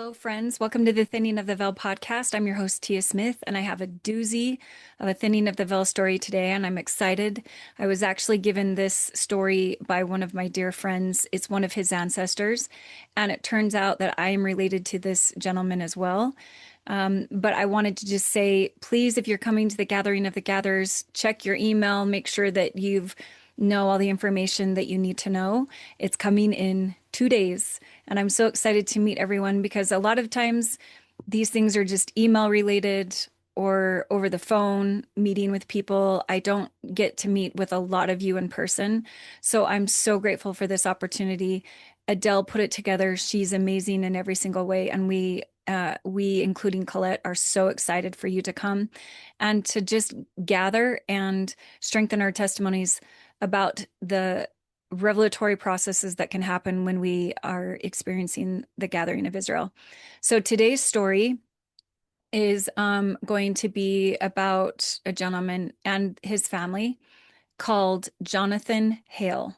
Hello, friends. Welcome to the Thinning of the Veil podcast. I'm your host, Tia Smith, and I have a doozy of a Thinning of the Veil story today, and I'm excited. I was actually given this story by one of my dear friends. It's one of his ancestors, and it turns out that I am related to this gentleman as well. But I wanted to just say, please, if you're coming to the Gathering of the Gatherers, check your email, make sure that you've know all the information that you need to know. It's coming in 2 days. And I'm so excited to meet everyone because a lot of times these things are just email related or over the phone, meeting with people. I don't get to meet with a lot of you in person. So I'm so grateful for this opportunity. Adele put it together. She's amazing in every single way. And we, including Colette, are so excited for you to come and to just gather and strengthen our testimonies about the revelatory processes that can happen when we are experiencing the gathering of Israel. So today's story is going to be about a gentleman and his family called Jonathan Hale.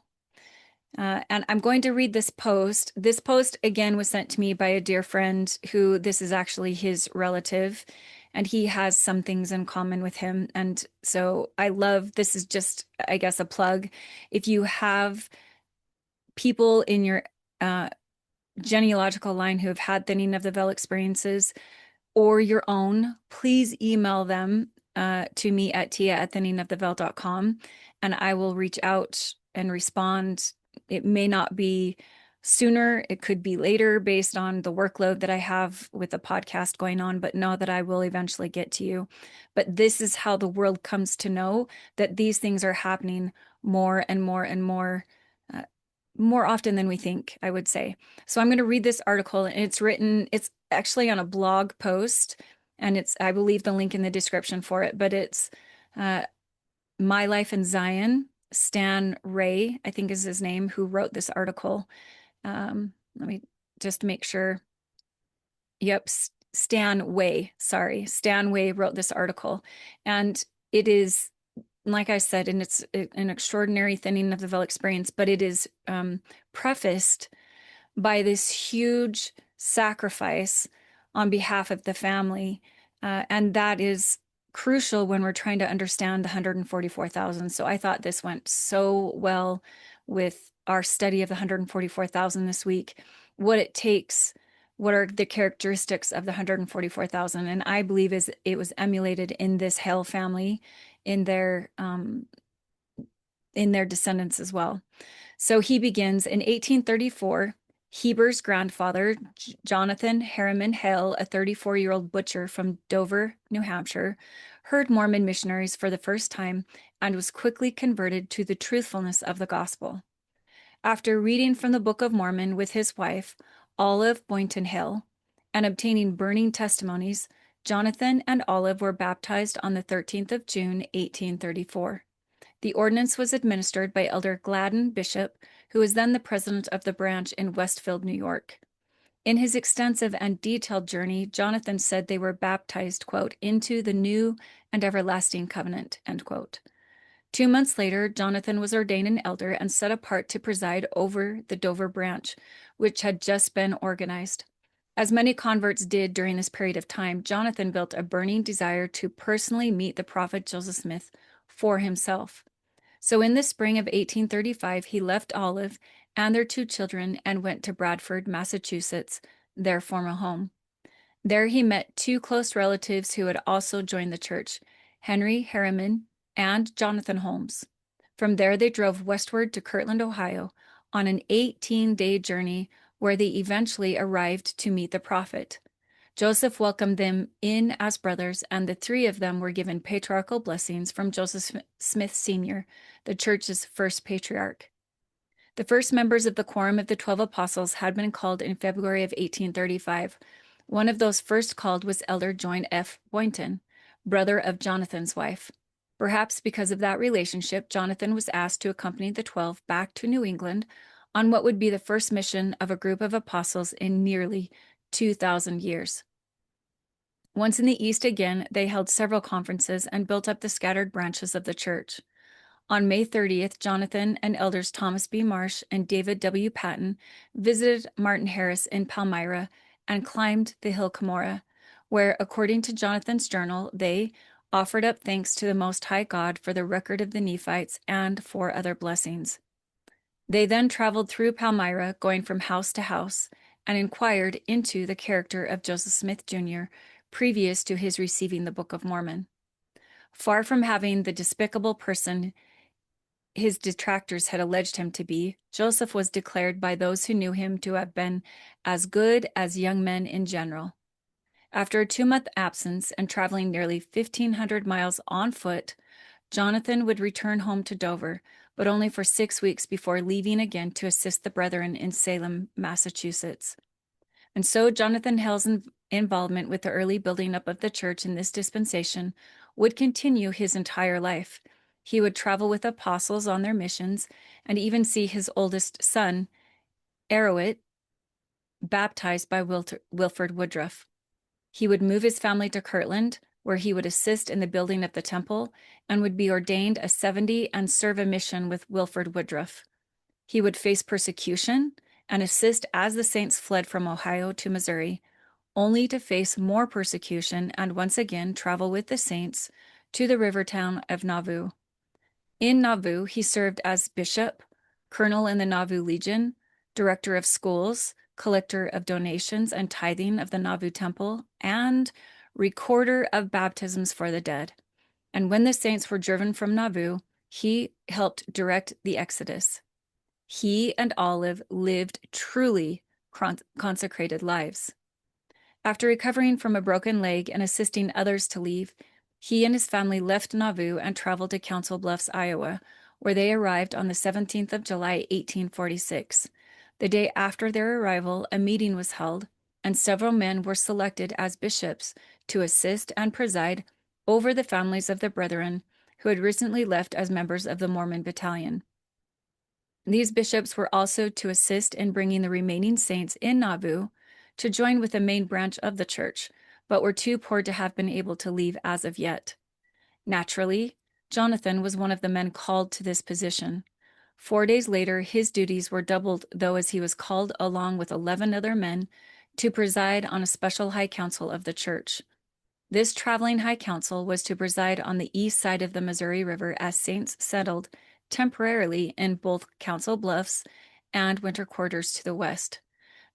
And I'm going to read this post. This post, again, was sent to me by a dear friend who this is actually his relative, and he has some things in common with him. And so I love this is just, I guess, a plug. If you have people in your genealogical line who have had thinning of the veil experiences or your own, please email them to me at tia@thinningoftheveil.com, and I will reach out and respond. It may not be sooner, it could be later based on the workload that I have with the podcast going on, but know that I will eventually get to you. But this is how the world comes to know that these things are happening more and more and more often than we think, I would say. So I'm going to read this article, and it's actually on a blog post, and I believe, the link in the description for it, but it's My Life in Zion. Stan Ray, I think is his name, who wrote this article. Let me just make sure. Yep, Stan Way. Sorry, Stan Way wrote this article, and it is, like I said, and it's an extraordinary thinning of the veil experience, but it is prefaced by this huge sacrifice on behalf of the family. And that is crucial when we're trying to understand the 144,000. So I thought this went so well with our study of the 144,000 this week, what it takes, what are the characteristics of the 144,000. And I believe it was emulated in this Hale family, in their descendants as well. So he begins in 1834. Heber's grandfather, Jonathan Harriman Hale, a 34-year-old butcher from Dover, New Hampshire, heard Mormon missionaries for the first time and was quickly converted to the truthfulness of the gospel. After reading from the Book of Mormon with his wife, Olive Boynton Hale, and obtaining burning testimonies, Jonathan and Olive were baptized on the 13th of June, 1834. The ordinance was administered by Elder Gladden Bishop, who was then the president of the branch in Westfield, New York. In his extensive and detailed journey, Jonathan said they were baptized, quote, into the new and everlasting covenant, end quote. 2 months later, Jonathan was ordained an elder and set apart to preside over the Dover branch, which had just been organized. As many converts did during this period of time, Jonathan built a burning desire to personally meet the prophet Joseph Smith for himself. So in the spring of 1835, he left Olive and their 2 children and went to Bradford, Massachusetts, their former home. There he met 2 close relatives who had also joined the church, Henry Harriman and Jonathan Holmes. From there, they drove westward to Kirtland, Ohio, on an 18-day journey where they eventually arrived to meet the prophet. Joseph welcomed them in as brothers, and the 3 of them were given patriarchal blessings from Joseph Smith Sr., the church's first patriarch. The first members of the Quorum of the 12 Apostles had been called in February of 1835. One of those first called was Elder John F. Boynton, brother of Jonathan's wife. Perhaps because of that relationship, Jonathan was asked to accompany the 12 back to New England on what would be the first mission of a group of apostles in nearly 2,000 years. Once in the East again, they held several conferences and built up the scattered branches of the church. On May 30th, Jonathan and elders Thomas B. Marsh and David W. Patton visited Martin Harris in Palmyra and climbed the hill Cumorah, where, according to Jonathan's journal, they offered up thanks to the Most High God for the record of the Nephites and for other blessings. They then traveled through Palmyra, going from house to house, and inquired into the character of Joseph Smith, Jr., previous to his receiving the Book of Mormon. Far from having the despicable person his detractors had alleged him to be, Joseph was declared by those who knew him to have been as good as young men in general. After a 2-month absence and traveling nearly 1,500 miles on foot, Jonathan would return home to Dover, but only for 6 weeks before leaving again to assist the brethren in Salem, Massachusetts. And so Jonathan Hale's involvement with the early building up of the church in this dispensation would continue his entire life. He would travel with apostles on their missions and even see his oldest son, Arrowit, baptized by Wilford Woodruff. He would move his family to Kirtland, where he would assist in the building of the temple and would be ordained a 70 and serve a mission with Wilford Woodruff. He would face persecution and assist as the saints fled from Ohio to Missouri, only to face more persecution and once again travel with the saints to the river town of Nauvoo. In Nauvoo, he served as bishop, colonel in the Nauvoo Legion, director of schools, collector of donations and tithing of the Nauvoo Temple, and recorder of baptisms for the dead. And when the saints were driven from Nauvoo, he helped direct the exodus. He and Olive lived truly consecrated lives. After recovering from a broken leg and assisting others to leave, he and his family left Nauvoo and traveled to Council Bluffs, Iowa, where they arrived on the 17th of July, 1846. The day after their arrival, a meeting was held, and several men were selected as bishops to assist and preside over the families of the brethren who had recently left as members of the Mormon Battalion. These bishops were also to assist in bringing the remaining saints in Nauvoo to join with the main branch of the church, but were too poor to have been able to leave as of yet. Naturally, Jonathan was one of the men called to this position. 4 days later, his duties were doubled, though, as he was called along with 11 other men to preside on a special high council of the church. This traveling high council was to preside on the east side of the Missouri River as saints settled temporarily in both Council Bluffs and winter quarters to the west.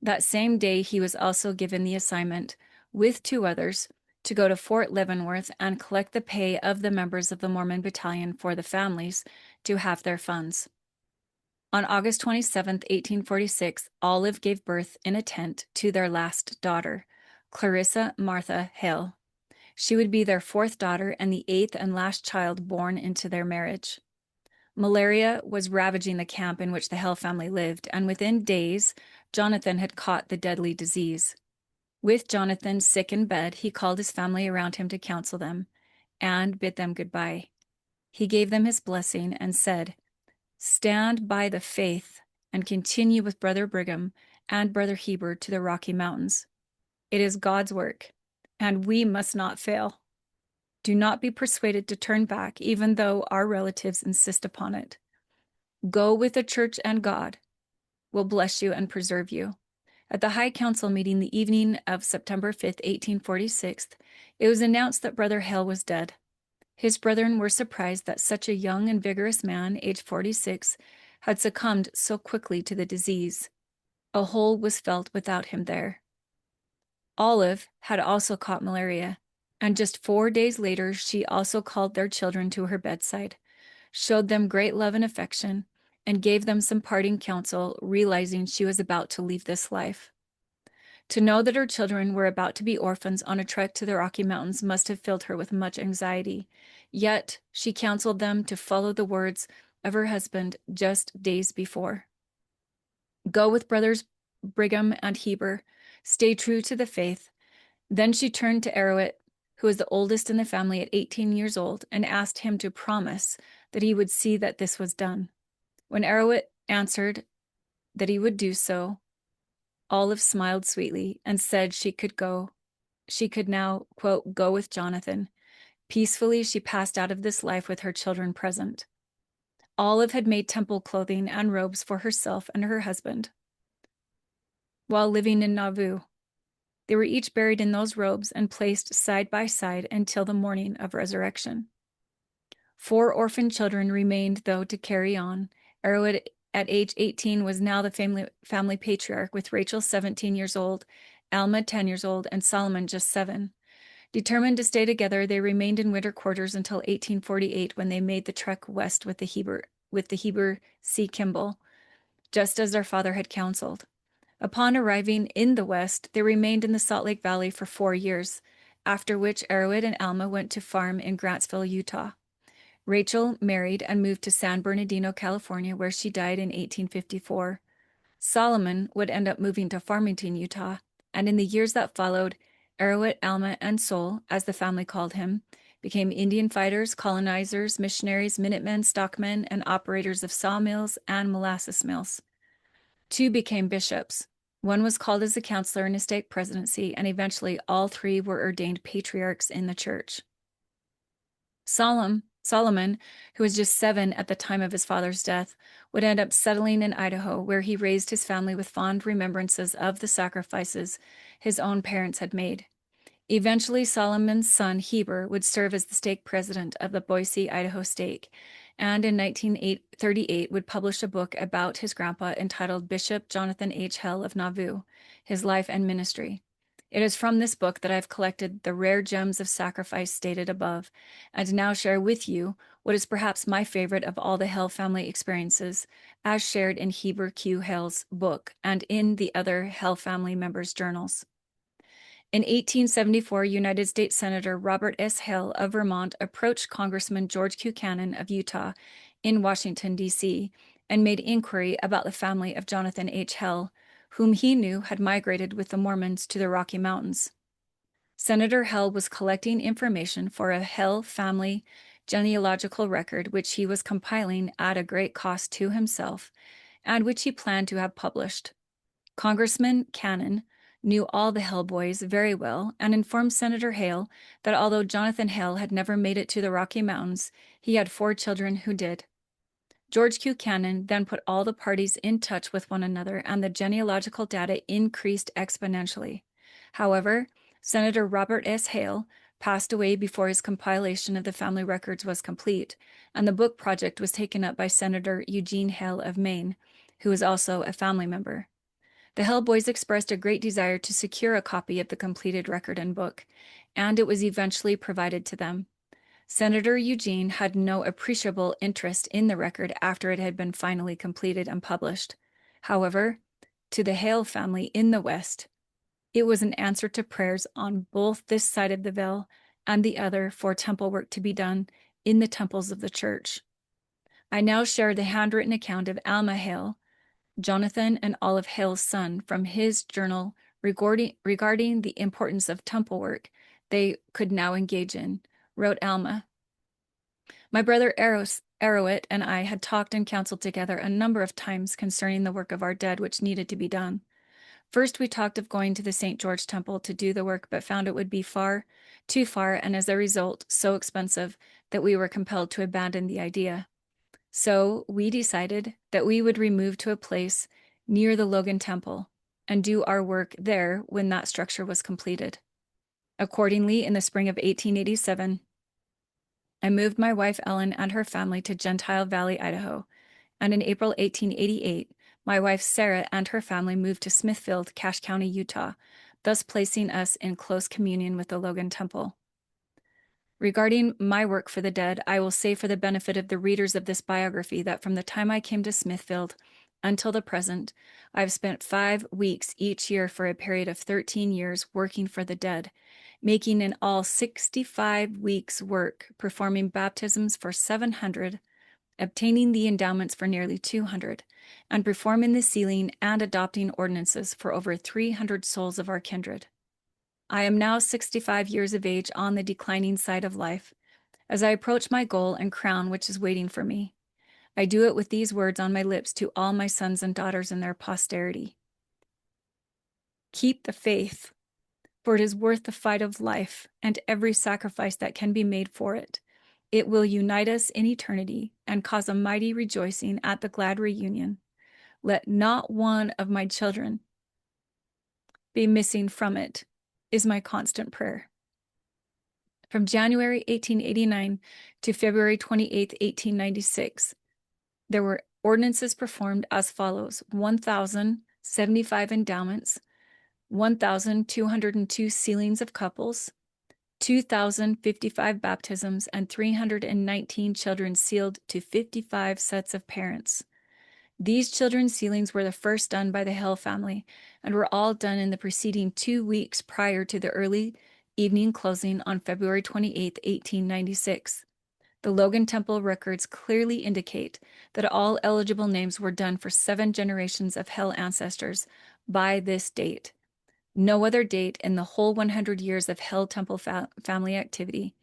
That same day, he was also given the assignment, with 2 others, to go to Fort Leavenworth and collect the pay of the members of the Mormon Battalion for the families to have their funds. On August 27, 1846, Olive gave birth in a tent to their last daughter, Clarissa Martha Hale. She would be their 4th daughter and the 8th and last child born into their marriage. Malaria was ravaging the camp in which the Hale family lived, and within days, Jonathan had caught the deadly disease. With Jonathan sick in bed, he called his family around him to counsel them and bid them goodbye. He gave them his blessing and said, "Stand by the faith and continue with Brother Brigham and Brother Heber to the Rocky Mountains. It is God's work, and we must not fail. Do not be persuaded to turn back, even though our relatives insist upon it. Go with the church, and God will bless you and preserve you." At the High Council meeting the evening of September 5th, 1846, it was announced that Brother Hale was dead. His brethren were surprised that such a young and vigorous man, aged 46, had succumbed so quickly to the disease. A hole was felt without him there. Olive had also caught malaria, and just 4 days later she also called their children to her bedside, showed them great love and affection, and gave them some parting counsel, realizing she was about to leave this life. To know that her children were about to be orphans on a trek to the Rocky Mountains must have filled her with much anxiety. Yet she counseled them to follow the words of her husband just days before. Go with brothers Brigham and Heber. Stay true to the faith. Then she turned to Arrowit, who was the oldest in the family at 18 years old, and asked him to promise that he would see that this was done. When Arrowit answered that he would do so, Olive smiled sweetly and said she could go. She could now, quote, go with Jonathan. Peacefully, she passed out of this life with her children present. Olive had made temple clothing and robes for herself and her husband while living in Nauvoo. They were each buried in those robes and placed side by side until the morning of resurrection. 4 orphaned children remained, though, to carry on. Arrowhead, at age 18, was now the family patriarch, with Rachel 17 years old, Alma 10 years old, and Solomon just 7. Determined to stay together, they remained in winter quarters until 1848, when they made the trek west with the Heber C. Kimball, just as their father had counseled. Upon arriving in the West, they remained in the Salt Lake Valley for 4 years, after which Arrowhead and Alma went to farm in Grantsville, Utah. Rachel married and moved to San Bernardino, California, where she died in 1854. Solomon would end up moving to Farmington, Utah, and in the years that followed, Arrowhead, Alma, and Sol, as the family called him, became Indian fighters, colonizers, missionaries, Minutemen, stockmen, and operators of sawmills and molasses mills. 2 became bishops. One was called as a counselor in a stake presidency, and eventually all 3 were ordained patriarchs in the church. Solomon, who was just 7 at the time of his father's death, would end up settling in Idaho, where he raised his family with fond remembrances of the sacrifices his own parents had made. Eventually, Solomon's son, Heber, would serve as the stake president of the Boise, Idaho stake, and in 1938 would publish a book about his grandpa entitled Bishop Jonathan Hale of Nauvoo, His Life and Ministry. It is from this book that I've collected the rare gems of sacrifice stated above, and now share with you what is perhaps my favorite of all the Hale family experiences, as shared in Heber Q. Hale's book and in the other Hale family members' journals. In 1874, United States Senator Robert S. Hale of Vermont approached Congressman George Q. Cannon of Utah in Washington, D.C., and made inquiry about the family of Jonathan H. Hale, whom he knew had migrated with the Mormons to the Rocky Mountains. Senator Hale was collecting information for a Hale family genealogical record, which he was compiling at a great cost to himself, and which he planned to have published. Congressman Cannon knew all the Hale boys very well and informed Senator Hale that although Jonathan Hale had never made it to the Rocky Mountains, he had 4 children who did. George Q. Cannon then put all the parties in touch with one another, and the genealogical data increased exponentially. However, Senator Robert S. Hale passed away before his compilation of the family records was complete, and the book project was taken up by Senator Eugene Hale of Maine, who was also a family member. The Hale boys expressed a great desire to secure a copy of the completed record and book, and it was eventually provided to them. Senator Eugene had no appreciable interest in the record after it had been finally completed and published. However, to the Hale family in the West, it was an answer to prayers on both this side of the veil and the other for temple work to be done in the temples of the church. I now share the handwritten account of Alma Hale, Jonathan and Olive Hale's son, from his journal regarding the importance of temple work they could now engage in. Wrote Alma, "My brother Arrowhead and I had talked and counseled together a number of times concerning the work of our dead which needed to be done. First, we talked of going to the St. George Temple to do the work, but found it would be too far, and as a result, so expensive that we were compelled to abandon the idea. So we decided that we would remove to a place near the Logan Temple and do our work there when that structure was completed. Accordingly, in the spring of 1887, I moved my wife Ellen and her family to Gentile Valley, Idaho, and in April 1888, my wife Sarah and her family moved to Smithfield, Cache County, Utah, thus placing us in close communion with the Logan Temple. Regarding my work for the dead, I will say for the benefit of the readers of this biography that from the time I came to Smithfield until the present, I have spent 5 weeks each year for a period of 13 years working for the dead, making in all 65 weeks' work, performing baptisms for 700, obtaining the endowments for nearly 200, and performing the sealing and adopting ordinances for over 300 souls of our kindred. I am now 65 years of age on the declining side of life. As I approach my goal and crown which is waiting for me, I do it with these words on my lips to all my sons and daughters and their posterity. Keep the faith, for it is worth the fight of life and every sacrifice that can be made for it. It will unite us in eternity and cause a mighty rejoicing at the glad reunion. Let not one of my children be missing from it, is my constant prayer. From January 1889 to February 28, 1896, there were ordinances performed as follows: 1,075 endowments, 1,202 sealings of couples, 2,055 baptisms, and 319 children sealed to 55 sets of parents. These children's sealings were the first done by the Hale family and were all done in the preceding 2 weeks prior to the early evening closing on February 28, 1896. The Logan Temple records clearly indicate that all eligible names were done for 7 generations of Hale ancestors by this date. No other date in the whole 100 years of Hale Temple family activity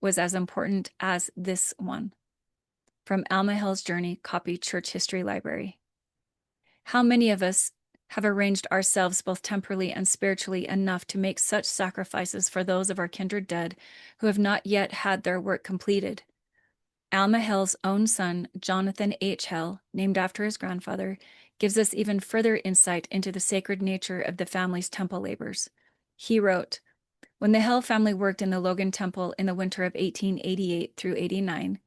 was as important as this one. From Alma Hale's Journey, copy Church History Library. How many of us have arranged ourselves both temporally and spiritually enough to make such sacrifices for those of our kindred dead who have not yet had their work completed? Alma Hale's own son, Jonathan H. Hale, named after his grandfather, gives us even further insight into the sacred nature of the family's temple labors. He wrote, "When the Hale family worked in the Logan Temple in the winter of 1888 through 89,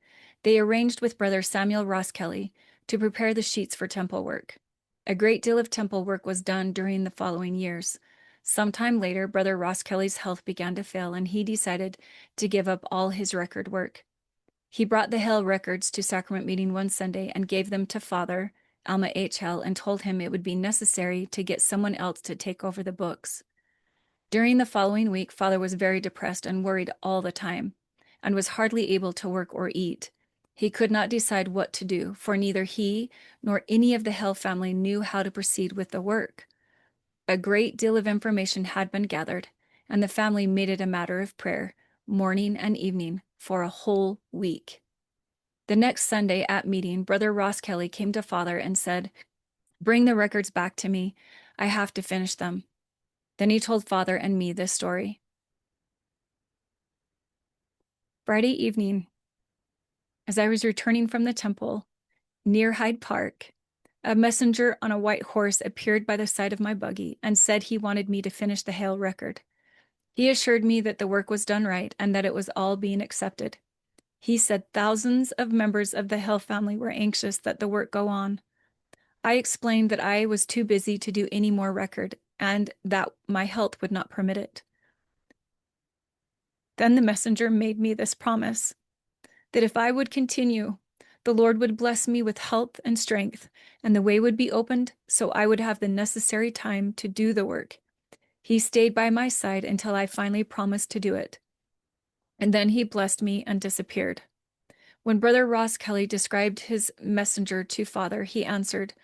they arranged with Brother Samuel Ross Kelly to prepare the sheets for temple work. A great deal of temple work was done during the following years. Sometime later, Brother Ross Kelly's health began to fail, and he decided to give up all his record work. He brought the Hale records to sacrament meeting one Sunday and gave them to Father Alma H. Hale and told him it would be necessary to get someone else to take over the books. During the following week, Father was very depressed and worried all the time, and was hardly able to work or eat. He could not decide what to do, for neither he nor any of the Hale family knew how to proceed with the work. A great deal of information had been gathered, and the family made it a matter of prayer, morning and evening, for a whole week. The next Sunday at meeting, Brother Ross Kelly came to Father and said, 'Bring the records back to me. I have to finish them.' Then he told Father and me this story. Friday evening, as I was returning from the temple near Hyde Park, a messenger on a white horse appeared by the side of my buggy and said he wanted me to finish the Hale record. He assured me that the work was done right and that it was all being accepted. He said thousands of members of the Hale family were anxious that the work go on. I explained that I was too busy to do any more record and that my health would not permit it. Then the messenger made me this promise, that if I would continue, the Lord would bless me with health and strength, and the way would be opened so I would have the necessary time to do the work. He stayed by my side until I finally promised to do it. And then he blessed me and disappeared. When Brother Ross Kelly described his messenger to Father, he answered,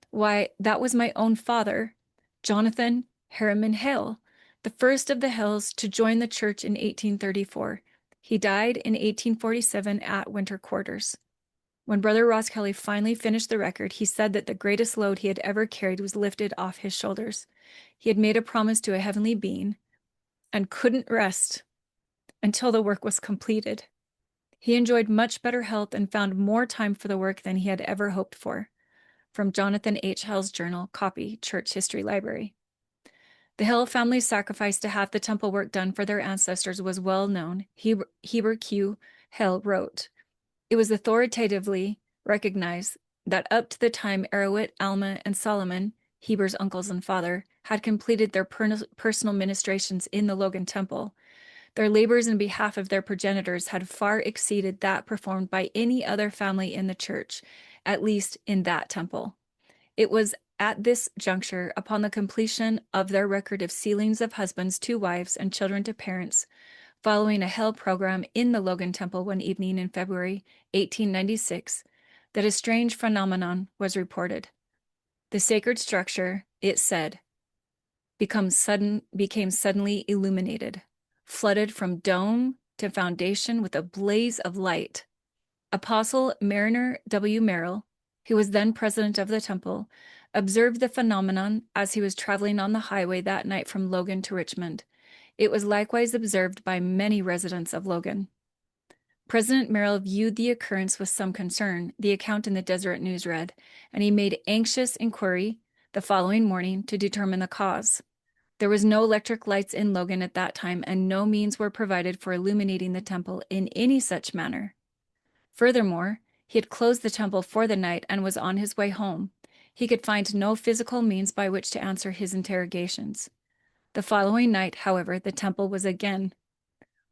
'Why, that was my own father, Jonathan Harriman Hale, the first of the Hales to join the church in 1834. He died in 1847 at winter quarters.' When Brother Ross Kelly finally finished the record, he said that the greatest load he had ever carried was lifted off his shoulders. He had made a promise to a heavenly being and couldn't rest until the work was completed. He enjoyed much better health and found more time for the work than he had ever hoped for." From Jonathan H. Hale's journal, copy Church History Library. The Hale family's sacrifice to have the temple work done for their ancestors was well known. Heber Q. Hale wrote, "It was authoritatively recognized that up to the time Arrowit, Alma, and Solomon, Heber's uncles and father, had completed their personal ministrations in the Logan Temple, their labors in behalf of their progenitors had far exceeded that performed by any other family in the church, at least in that temple. It was at this juncture, upon the completion of their record of sealings of husbands to wives and children to parents, following a Hale program in the Logan Temple one evening in February 1896, that a strange phenomenon was reported. The sacred structure, it said, became suddenly illuminated, flooded from dome to foundation with a blaze of light. Apostle Mariner W. Merrill, who was then president of the temple, observed the phenomenon as he was traveling on the highway that night from Logan to Richmond. It was likewise observed by many residents of Logan. President Merrill viewed the occurrence with some concern, the account in the Deseret News read, and he made anxious inquiry the following morning to determine the cause. There was no electric lights in Logan at that time, and no means were provided for illuminating the temple in any such manner. Furthermore, he had closed the temple for the night and was on his way home. He could find no physical means by which to answer his interrogations. The following night, however, the temple was again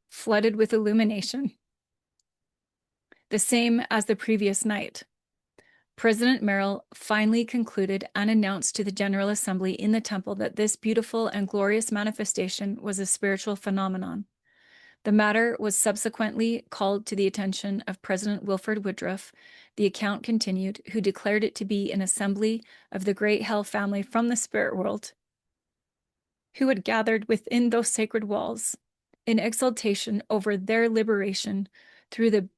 flooded with illumination, the same as the previous night. President Merrill finally concluded and announced to the General Assembly in the temple that this beautiful and glorious manifestation was a spiritual phenomenon. The matter was subsequently called to the attention of President Wilford Woodruff, the account continued, who declared it to be an assembly of the great Hale family from the spirit world, who had gathered within those sacred walls in exultation over their liberation through the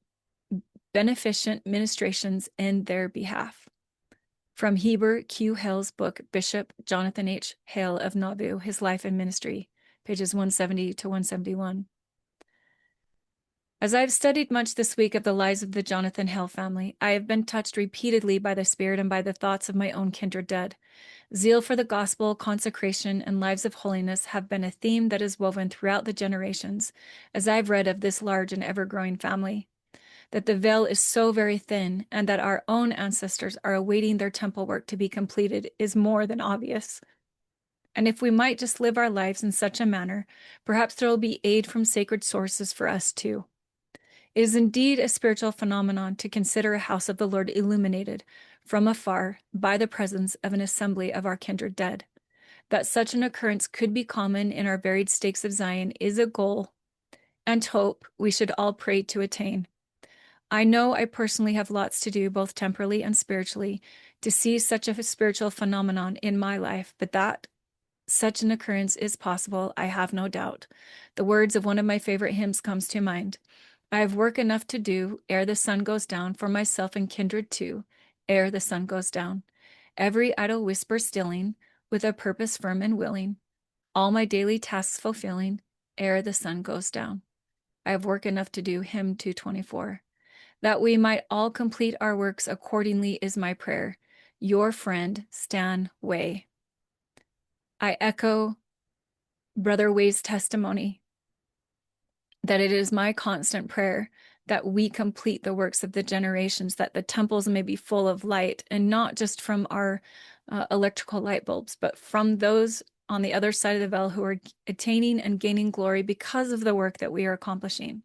beneficent ministrations in their behalf. From Heber Q. Hale's book, Bishop Jonathan Hale of Nauvoo, His Life and Ministry, pages 170 to 171. As I've studied much this week of the lives of the Jonathan Hale family, I have been touched repeatedly by the Spirit and by the thoughts of my own kindred dead. Zeal for the gospel, consecration, and lives of holiness have been a theme that is woven throughout the generations, as I've read of this large and ever-growing family. That the veil is so very thin, and that our own ancestors are awaiting their temple work to be completed is more than obvious. And if we might just live our lives in such a manner, perhaps there will be aid from sacred sources for us too. It is indeed a spiritual phenomenon to consider a house of the Lord illuminated from afar by the presence of an assembly of our kindred dead. That such an occurrence could be common in our varied stakes of Zion is a goal and hope we should all pray to attain. I know I personally have lots to do, both temporally and spiritually, to see such a spiritual phenomenon in my life, but that such an occurrence is possible, I have no doubt. The words of one of my favorite hymns comes to mind. I have work enough to do ere the sun goes down, for myself and kindred too, ere the sun goes down. Every idle whisper stilling, with a purpose firm and willing, all my daily tasks fulfilling, ere the sun goes down. I have work enough to do, hymn 224. That we might all complete our works accordingly is my prayer. Your friend, Stan Way. I echo Brother Way's testimony that it is my constant prayer that we complete the works of the generations, that the temples may be full of light, and not just from our electrical light bulbs, but from those on the other side of the veil who are attaining and gaining glory because of the work that we are accomplishing.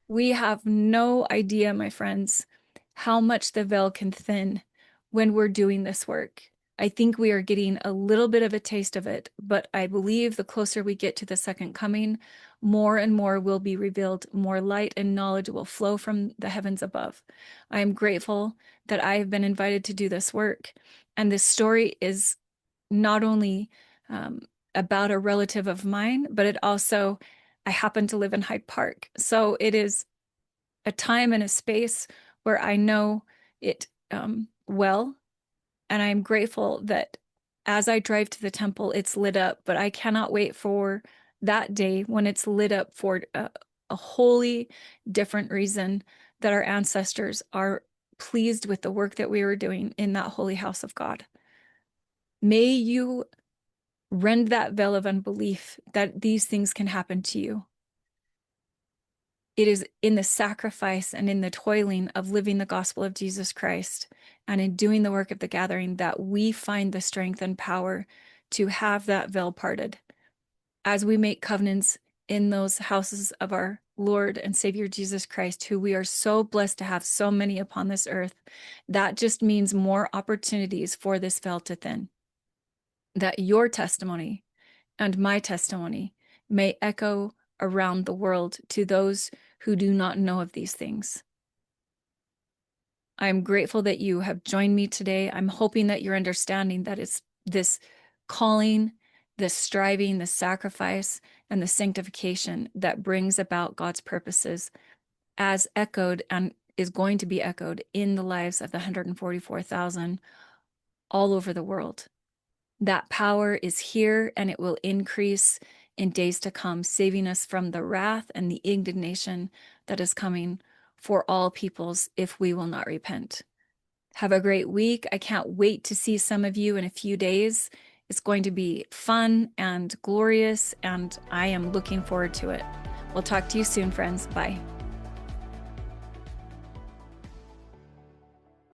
We have no idea, my friends, how much the veil can thin when we're doing this work. I think we are getting a little bit of a taste of it, but I believe the closer we get to the second coming, more and more will be revealed, more light and knowledge will flow from the heavens above. I am grateful that I have been invited to do this work. And this story is not only about a relative of mine, but it also, I happen to live in Hyde Park. So it is a time and a space where I know it well. And I'm grateful that as I drive to the temple, it's lit up, but I cannot wait for that day when it's lit up for a wholly different reason, that our ancestors are pleased with the work that we were doing in that holy house of God. May you rend that veil of unbelief that these things can happen to you. It is in the sacrifice and in the toiling of living the gospel of Jesus Christ and in doing the work of the gathering that we find the strength and power to have that veil parted. As we make covenants in those houses of our Lord and Savior Jesus Christ, who we are so blessed to have so many upon this earth, that just means more opportunities for this veil to thin. That your testimony and my testimony may echo around the world to those who do not know of these things. I'm grateful that you have joined me today. I'm hoping that you're understanding that it's this calling, this striving, the sacrifice, and the sanctification that brings about God's purposes, as echoed and is going to be echoed in the lives of the 144,000 all over the world. That power is here, and it will increase in days to come, saving us from the wrath and the indignation that is coming for all peoples if we will not repent. Have a great week. I can't wait to see some of you in a few days It's going to be fun and glorious, and I am looking forward to it. We'll talk to you soon, friends. Bye.